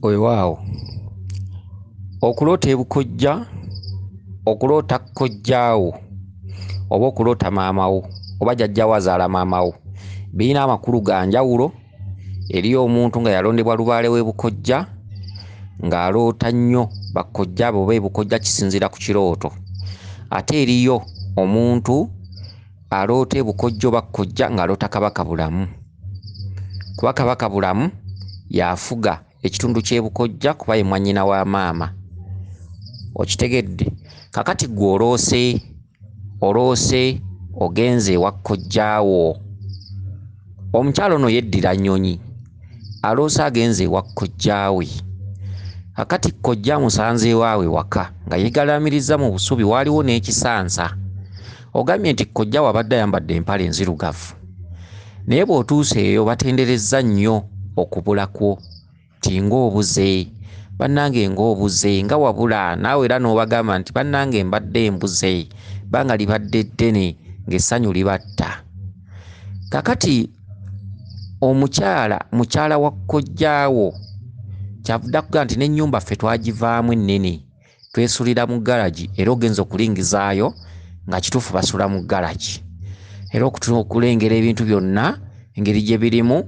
Weewaawo okuloota ebukojja, okuloota kkojjaawo oba okuloota maamawo oba jjajjaawo azaala maamawo birina amakulu ga njawulo. Eriyo omuntu nga yalondebwa lubaale w'ebukojja ng'aloota nnyo bakkojja be oba ebukojja kisinziira ku kirooto. Ate eriyo omuntu aloota ebukojja oba kkojja ng'aloota Kabaka bulamu. Kuba Kabaka bulamu y'afuga ekitundu ky'ebukojja kuba ye mwannyina wa maama. Okitegedde? Kakati ggwe oloose ogenze ewa kkojjaawo. Omukyala ono yeddira nnyonyi aloose agenze ewa kkojjaawe. Kakati kkojja amusanze ewaawe waka nga yeegalaamiriza mu busubi waaliwo n'ekisansa. Ogambye nti kkojja wabadde ayambadde empale enzirugavu, naye bw'otuuse eyo batenderezza nnyo okubula kwo ti ng'obuze bannange, ng'obuze nga wabula naawe era n'obagamba nti bannange mbadde embuze banga libadde ddene ng'essanyu libatta. Kakati mukyala wa kkojjaawo kyavudde akugamba nti n'ennyumba ffe twagivaamu ennene twesulira mu galagi, era ogenza okulingizaayo nga kituufu basula mu galagi, era okulengera ebintu byonna engeri gye birimu,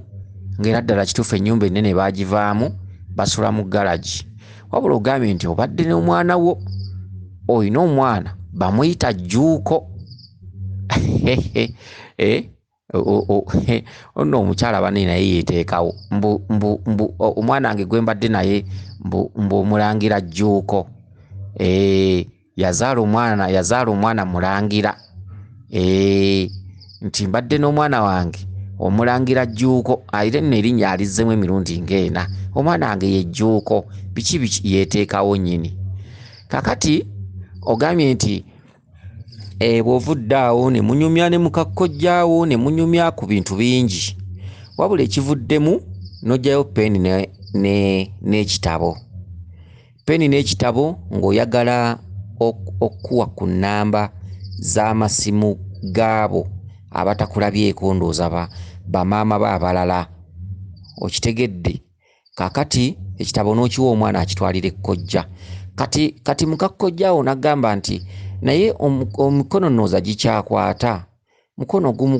ng'era ddala kituufu ennyumba ennene baagivaamu basula mu galagi. Wabula ogambye nti obadde n'omwana wo, oyina omwana bamuyita Jjuuko. Ono omukyala banne naye yeeteekawo mbu omwana wange gwe mbadde naye mbu omulangira Jjuuko. Yazaala omwana mulangira, nti mbadde n'omwana wange omulangira Jjuuko. Era nno erinnya alizzemu emirundi ng'ena, omwana wange ye Jjuuko. Biki yeeteekawo nnyini. Kakati ogambye nti bw'ovudde awo ne munyumya ne muka kkojjaawo ne munyumya ku bintu bingi, wabula ekivuddemu n'oggyayo peeni n'ekitabo. Peeni n'ekitabo ng'oyagala okuwa ku nnamba z'amasimu gaabo abatakulabyeko, ndowooza bamaama be abalala. Okitegedde? Kaakati ekitabo n'okiwa omwana akitwalira ekkojja. Kati muka kkojjaawo n'agamba nti naye omikono nnooza gikyakwata, mukono ogumu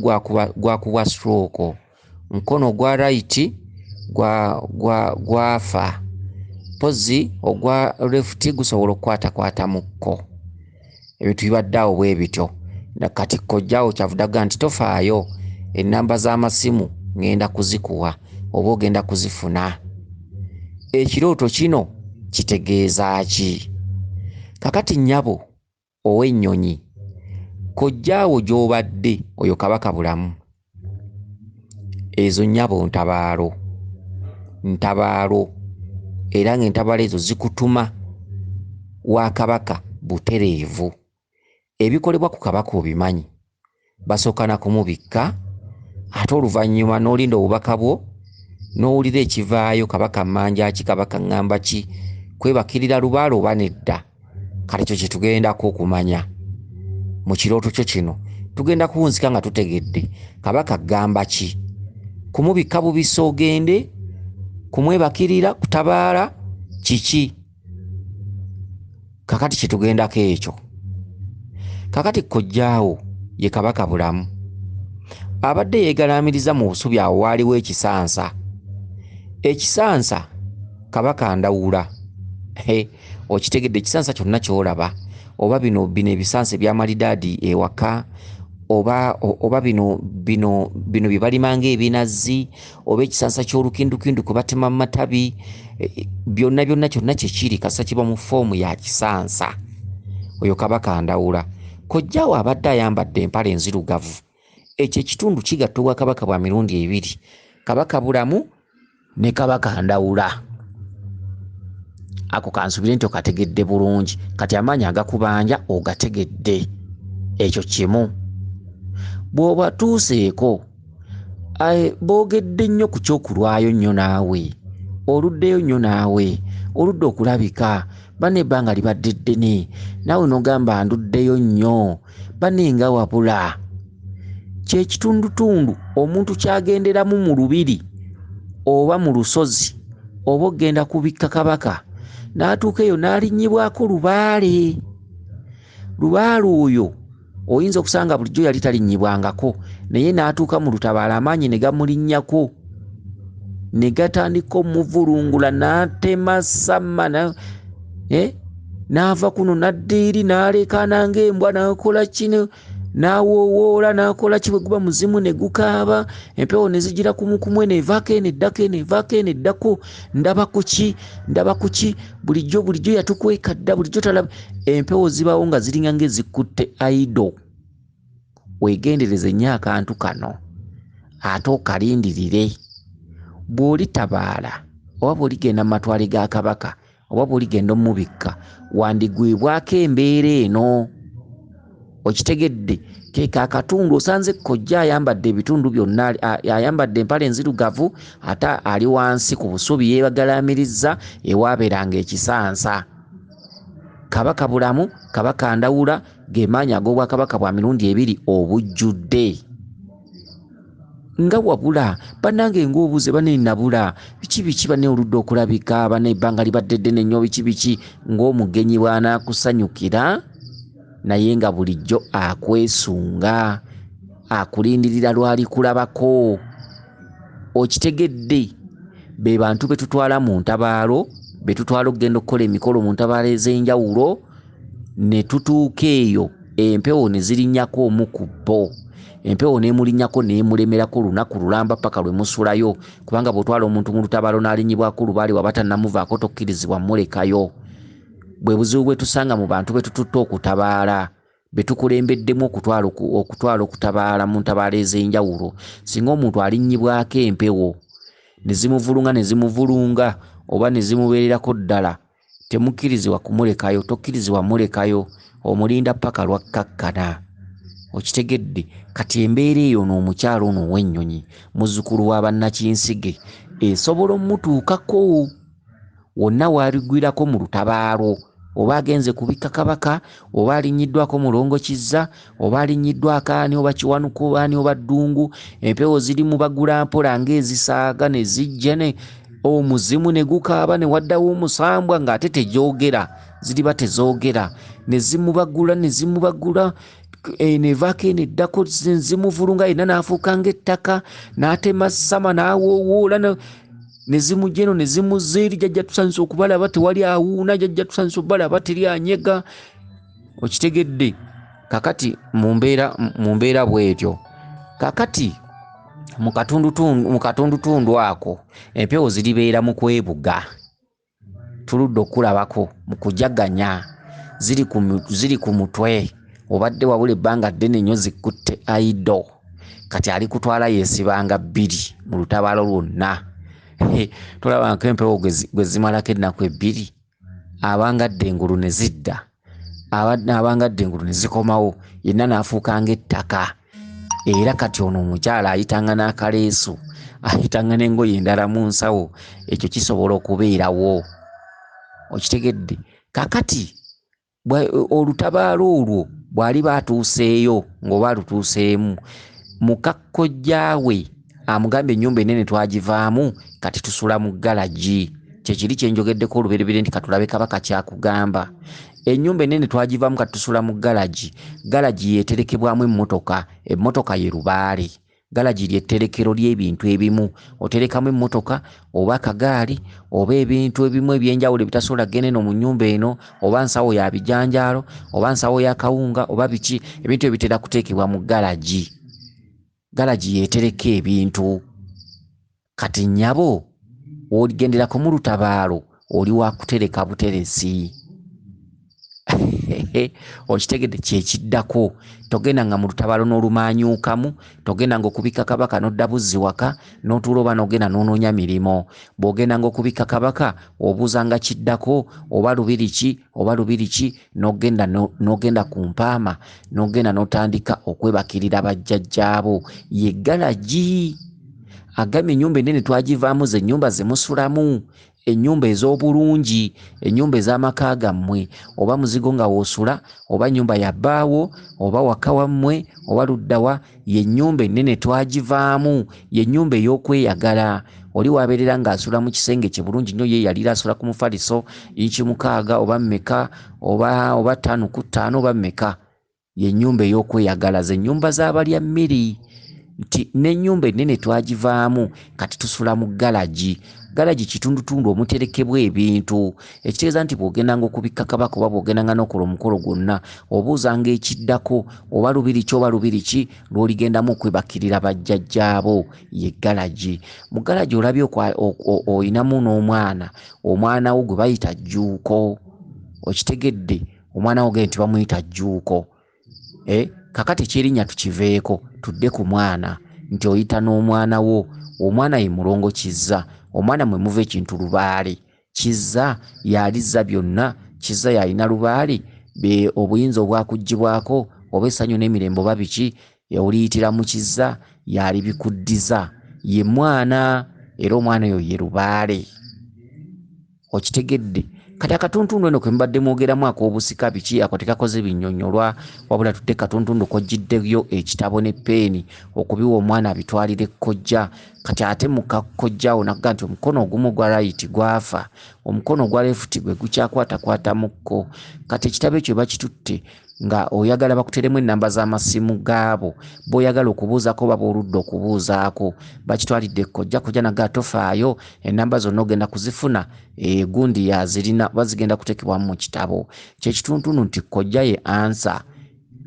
gwakubwa stroke, mukono ogwa right gwafa, pozi ogwa left gusobola okukwatakwatamuko. Ebintu bibadde awo bwe bityo. Kati kkojjaawo kyavudde agamba nti tofaayo, ennamba z'amasimu ngenda kuzikuwa oba ogenda kuzifuna. Ekirooto kino kitegeeza ki? Kakati nnyabo ow'ennyonyi, kkojjaawo gy'obadde oyo Kabaka bulamu, ezo nnyabo ntabaalo, era ng'entabaalo ezo zikutuma wa Kabaka butereevu. Ebikolebwa ku Kabaka obimanyi, basooka na kumubikka, ate oluvannyuma n'olinda obubaka bwo n'owulira ekivaayo, Kabaka mmanja ki, Kabaka ngamba ki, kwebakirira lubaale oba nedda. Kale ekyo kye tugendako okumanya mu kirooto kyo kino, tugenda kuwunzika nga tutegedde Kabaka gamba ki, kumubikka bubisi ogende, kumwebakirira, kutabaala kiki. Kakati kye tugendako ekyo. Kakati kkojjaawo ye Kabaka bulamu, abadde yeegalaamiriza mu busubi awo waaliwo ekisansa. Ekisansa Kabaka ndawula. Okitegedde? Ekisansa kyonna ky'olaba, oba bino ebisansa eby'amalidaadi ewaka, oba bino bye balima ng'ebinazi, oba ekisansa ky'olukindukindu kwe batema mu matabi, byonna kyonna kye kiri kasa kiba mu foomu ya kisansa. Oyo Kabaka ndawula. Kkojjaawo abadde ayambadde empale enzirugavu. Ekyo ekitundu kigatta Obwakabaka bwa mirundi ebiri, Kabaka bulamu ne Kabaka ndawula. Ako kansubire nti okategedde bulungi. Kati amaanyi agakubanja ogategedde. Ekyo kimu. Bw'oba tuuseeko boogedde nnyo ku kyokulwayo nnyo naawe, oluddeyo nnyo naawe, oludde okulabika, banne ebbanga libadde ddene, naawe n'ogamba nduddeyo nnyo, banne nga wabula. Kye kitundutundu omuntu ky'agenderamu mu lubiri oba mu lusozi oba ogenda kubikka kabaka n'atuuka eyo n'alinnyibwako lubaale. Lubaale oyo oyinza okusanga bulijjo yali talinnyibwangako, naye n'atuuka mu lutabaalo amaanyi ne gamulinnyako ne gatandika omuvulungula n'atema samma n'ava kuno n'adda eri n'aleekaana ng'embwa n'akola kino n'awoowoola n'akola ki, bwe guba muzimu ne gukaaba, empewo ne zigira kumukumwe neevaako eno eddako eno evaako eno eddako. Ndaba ku ki bulijjo yatukweka dda, bulijjo talaba. Empewo zibawo nga ziringa ng'ezikutte aido. Weegendereze nnyo akantu kano ate okalindirire. Bw'olitabaala oba bw'oligenda mu matwale ga kabaka oba bw'oligenda omubikka, wandigwibwako embeera eno. Okitegedde? Keeka akatundu osanze kkojja ayambadde ebitundu byonna, ayambadde empale enzirugavu ate ali wansi ku busubi yeebagalaamirizza ewaabeeranga ekisansa. Kabaka bulamu, kabaka ndawula, ge maanyi ag'obwakabaka bwa mirundi ebiri obujjudde. Nga wabula bannange ng'obuuze banennabula biki banne oludde okulabika banne ebbanga libadde ddene nnyo biki ng'omugenyi bw'anaakusanyukira naye nga bulijjo akwesunga akulindirira lwali kulabako. Okitegedde? Be bantu be tutwala mu ntabaalo, be tutwala okugenda okukola emikolo mu ntabaalo ez'enjawulo, ne tutuuka eyo empewo ne zirinnyako omu ku bo. Empewo neemulinnyako neemulemerako lunaku lulamba paka lwe musulayo, kubanga bw'otwala omuntu mu lutabaalo n'alinnyibwako lubaale waba tannamuvaako tokkirizibwa mulekayo. Bwe buzibu bwe tusanga mu bantu be tututte okutabaala, be tukulembeddemu okutwala okutabaala mu ntabaalo ez'enjawulo. Singa omuntu alinnyibwako empewo ne zimuvulunga oba ne zimubeererako ddala, temukkirizibwa kumulekayo, tokkirizibwa mulekayo, omulinda paka lwakkakkana. Okitegedde? Kati embeera eyo n'omukyalo ono ow'ennyonyi, muzzukulu wa bannakinsige, esobola omutuukako wonna waaligwirako mu lutabaalo, oba agenze kubikka kabaka, oba alinnyiddwako mulongo Kizza, oba alinnyiddwako ani, oba Kiwanuka, oba ani, oba Ddungu. Empewo ziri mu bagula mpola ng'ezisaaga ne zijja ne omuzimu ne gukaaba ne waddawo omusambwa ng'ate tegyogera, ziriba tezoogera, ne zimubagula nevaako eno eddako zimuvulunga, yenna n'afuuka ng'ettaka, n'atema ssama n'awoowoola ne zimujja eno ne zimuzza eri. Jjajja tusanyusa okubalaba tewali awuuna, jjajja tusanyusa okubalaba teri anyega. Okitegedde? Kakati mu mbeera bw'etyo, kakati mu katundutundu ako empewo ziribeera mu kwebuga, tuludde okulabako mu kujaganya, ziri ku mutwe, obadde wabula ebbanga ddene nnyo zikutte aido. Kati ali kutwala yeesibanga bbiri mu lutabaalo lwonna. Tulaba nko empewo gwe zimalako ennaku ebbiri, abangadde engulu ne zidda, abangadde engulu ne zikomawo, yenna n'afuuka ng'ettaka. Era kati ono omukyala ayitanga n'akaleesu, ayitanga n'engoye endala mu nsawo, ekyo kisobola okubeerawo. Okitegedde? Kakati olutabaalo olwo bw'ali baatuuseeyo ng'oba alutuuseemu, muka kkojjaawe amugamba ennyumba ennene twagivaamu, kati tusula mu galagi. Kyekiri kye njogeddeko olubereberye nti katulabe kabaka kyakugamba. Ennyumba ennene twagivaamu kati tusula mu galagi. Galagi yeeterekebwamu emmotoka, emmotoka ye lubaale. Galagi ly'etterekero ly'ebintu ebimu, oterekamu emmotoka oba akagaali oba ebintu ebimu eby'enjawulo ebitasobola kgenda eno mu nnyumba eno, oba nsawo ya bijanjaalo oba nsawo ya kawunga oba biki, ebintu ebitera kuteekebwa mu galagi. Galagi yeetereka ebintu. Kati nnyabo oligenderako mu lutabaalo oli wa kutereka buteresi. Okitegedde? Kyekiddako. Togenda nga mu lutabaalo n'olumaanyuukamu, togenda nga okubikka kabaka n'odda buzzi waka n'otuula oba n'ogenda n'onoonya mirimo. Bw'ogenda nga okubikka kabaka obuuza nga kiddako oba lubiri ki n'ogenda ku mpaama n'ogenda n'otandika okwebakirira bajjajjaabo. Ye galagi. Agambye ennyumba ennene twagivaamu ze nnyumba ze musulamu, ennyumba ez'obulungi, ennyumba ez'amaka gammwe, oba muzigo nga woosula, oba nnyumba ya bbaawo, oba waka wammwe, oba luddawa, ye nnyumba ennene twagivaamu, ye nnyumba ey'okweyagala. oli wabeerera ng'asula mu kisenge kye bulungi nnyo, ye yalira asula ku mufaliso inchi 6 oba mmeka oba 5 ku 5 oba mmeka. Ye nnyumba ey'okweyagala, ze nnyumba z'abalya mmiri. Nti n'ennyumba ennene twagivaamu, kati tusula mu galagi. Galagi kitundutundu omuterekebwa ebintu, ekitegeeza nti bw'ogendanga okubikka kabaka oba bw'ogendanga n'okola omukolo gwonna, obuuzanga ekiddako oba lubiri ki oba lubiri ki lw'oligendamu okwebakirira bajjajjaabo, ye galagi. Mu galagi olabye oyinamu n'omwana, omwana wo gwe bayita Jjuuko. Okitegedde? Omwana wo nti bamuyita Jjuuko. Kakati ekyerinnya tukiveeko, tudde ku mwana, nti oyita n'omwana wo. Omwana ye mulongo Kizza. Omwana mwe muva ekintu Lubaale. Kizza yalizza byonna, Kizza yalina Lubaale obuyinza obwakuggyibwako oba essanyu n'emirembe oba biki, oliyitira mu Kizza yali bikuddiza. Ye mwana, era omwana oyo ye Lubaale. Okitegedde? Kati akatuntundu eno kwe mbadde mwogeramu ak'obusika biki, ako tekakoze binnyonnyolwa, wabula tudde katuntundu kojjiddeyo ekitabo ne peeni okubiwa omwana abitwalire kkojja. Kati ate mu kakkojjaawo nagga nti omukono ogumu gwa right gwafa, omukono gwa left gwe gukyakwatakwatamukko. Kati ekitabo ekyo bakitutte nga oyagala bakuteremu ennamba z'amasimu gaabo b'oyagala okubuuzako oba b'oludda okubuuzaako, bakitwalidde kkojja. Kkojja nagga tofaayo, ennamba zonna ogenda kuzifuna, gundi yazirina oba zigenda kuteekebwamu mu kitabo. Kyekituntundu nti kkojja ye ansa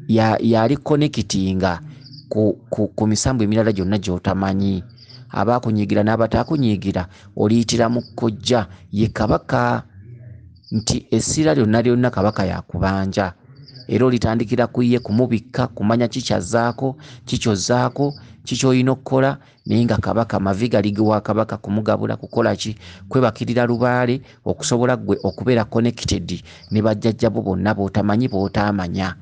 yali connectinga ku misambu emirala gyonna gy'otamanyi. Abaakunyiigira n'abataakunyiigira oliyitira mu kkojja, ye kabaka. Nti essira lyonna kabaka yakubanja, era olitandikira ku ye kumubikka, kumanya kikyazzaako, kikyozzaako, kikyolina okukola, naye nga kabaka mavi galigiwa kabaka, kumugabula kukola ki, kwebakirira Lubaale, okusobola gwe okubeera connected ne bajjajjabo bonna b'otamanyi b'otaamanya,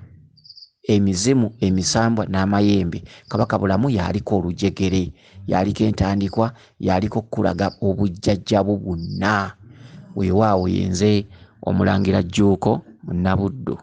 emizimu, emisambwa n'amayembe. Kabaka bulamu yaliko olujegere, yaliko entandikwa, yaliko okulaga obujjajjabo bwonna. Weewaawo yenze Omulangira Jjuuko Munnabuddu.